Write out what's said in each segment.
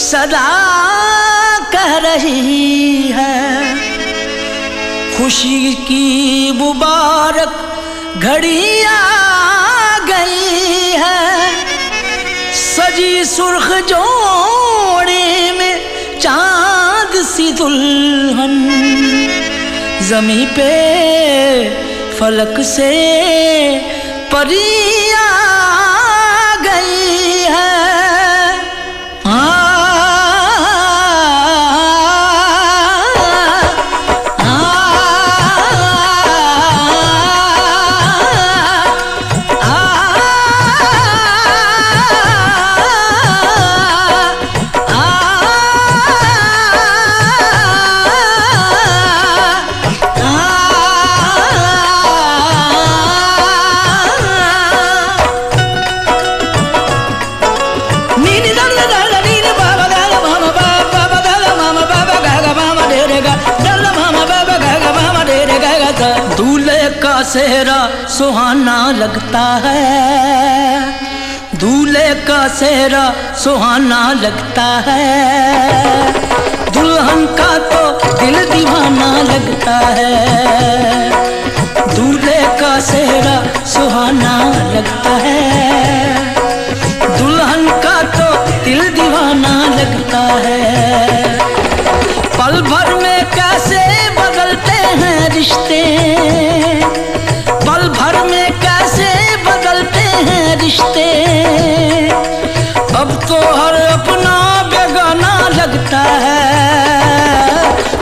सदा कह रही है, खुशी की मुबारक घड़ी आ गई है। सजी सुर्ख जोड़े में चांद सी दुल्हन, ज़मीं पे फलक से परी आ गई है। सेहरा सुहाना लगता है, दूल्हे का सेहरा सुहाना लगता है। दुल्हन का तो दिल दीवाना लगता है, दूल्हे का सेहरा सुहाना लगता है। दुल्हन का तो दिल दीवाना लगता है। पल भर में कैसे बदलते हैं रिश्ते, पल भर में कैसे बदलते हैं रिश्ते। अब तो हर अपना बेगाना लगता है,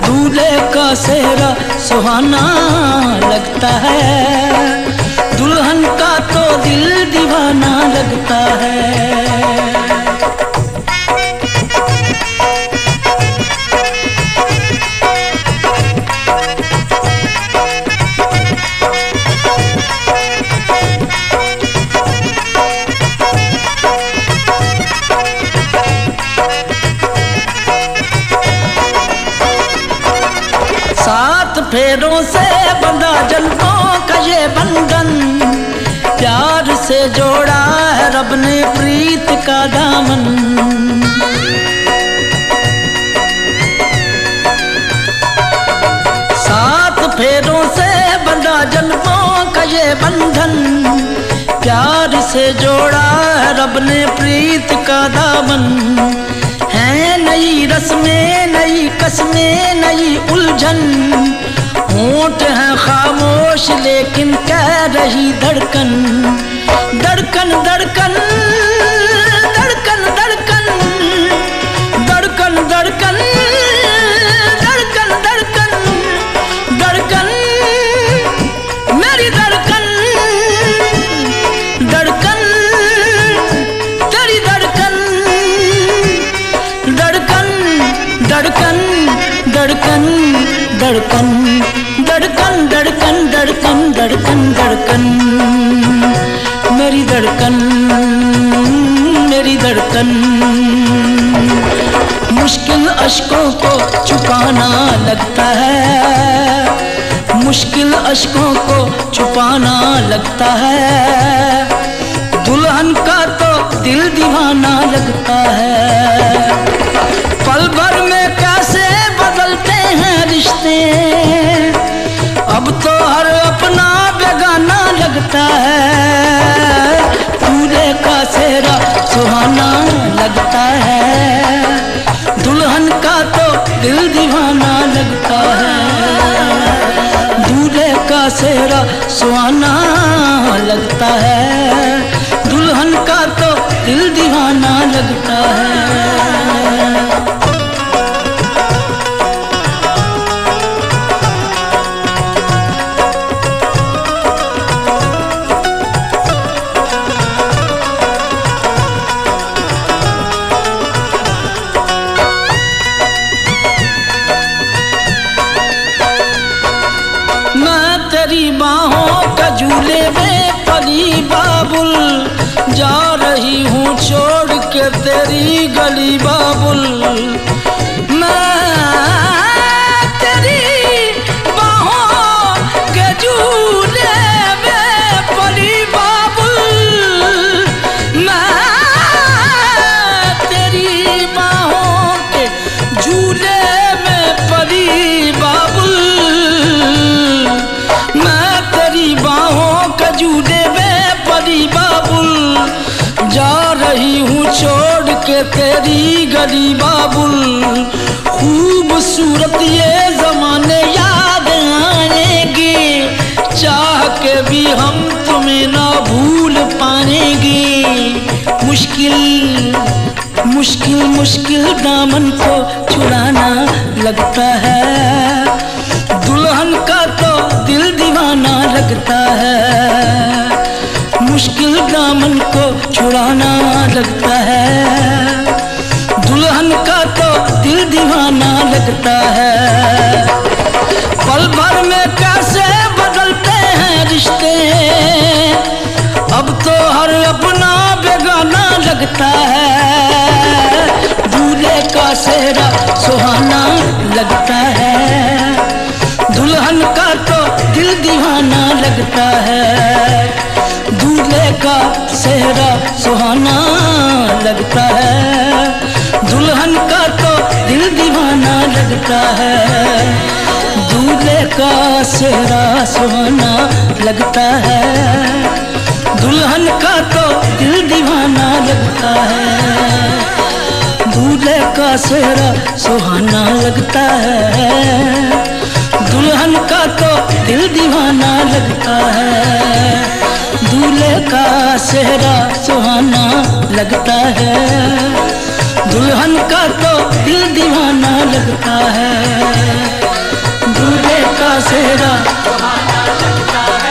दूल्हे का सेहरा सुहाना लगता है। दुल्हन का तो दिल दीवाना लगता है। सात फेरों से बंधा जन्मों का ये बंधन, प्यार से जोड़ा है रब ने प्रीत का दामन। सात फेरों से बंधा जन्मों का ये बंधन, प्यार से जोड़ा है रब ने प्रीत का दामन। है नई रस्में, नई कस्में, नई उलझन। होंठ हैं खामोश लेकिन कह रही धड़कन, धड़कन धड़कन धड़कन धड़कन धड़कन धड़कन धड़कन धड़कन धड़कन मेरी धड़कन, धड़कन तेरी धड़कन, धड़कन धड़कन धड़कन धड़कन धड़कन धड़कन धड़कन धड़कन धड़कन मेरी धड़कन, मेरी धड़कन। मुश्किल अश्कों को छुपाना लगता है, मुश्किल अश्कों को छुपाना लगता है। दुल्हन का तो दिल दीवाना लगता है। पल भर में कैसे बदलते हैं रिश्ते, अब तो हर अपना बेगाना लगता है। दूल्हे का सेहरा सुहाना लगता है, दुल्हन का तो दिल दीवाना लगता है। दूल्हे का सेहरा सुहाना लगता है, दुल्हन का तो दिल दीवाना लगता है। तेरी बाहों का झूले में पली बाबुल, जा रही हूँ छोड़ के तेरी गली बाबुल। मैं तेरी बाहों के झूले में पली बाबुल, मैं तेरी बाहों के तेरी गली बाबुल खूबसूरत ये जमाने याद आएंगे, चाह के भी हम तुम्हें ना भूल पाएंगे। मुश्किल मुश्किल मुश्किल दामन को छुड़ाना लगता है, दुल्हन का तो दिल दीवाना लगता है। मुश्किल दामन को छुड़ाना लगता है, दुल्हन का तो दिल दीवाना लगता है। पल भर में कैसे बदलते हैं रिश्ते, अब तो हर अपना बेगाना लगता है। दूल्हे का सेहरा सुहाना लगता है, दुल्हन का तो दिल दीवाना लगता है। दूल्हे का सेहरा सुहाना लगता है, दुल्हन का तो दिल दीवाना लगता है। दूल्हे का सेहरा सुहाना लगता है, दुल्हन का तो दिल दीवाना लगता है। दूल्हे का सेहरा सुहाना लगता है, दुल्हन का तो दिल दीवाना लगता है। दूल्हे का सेहरा सुहाना लगता है, दुल्हन का तो दिल दीवाना लगता है। दूल्हे का सेहरा सुहाना लगता है।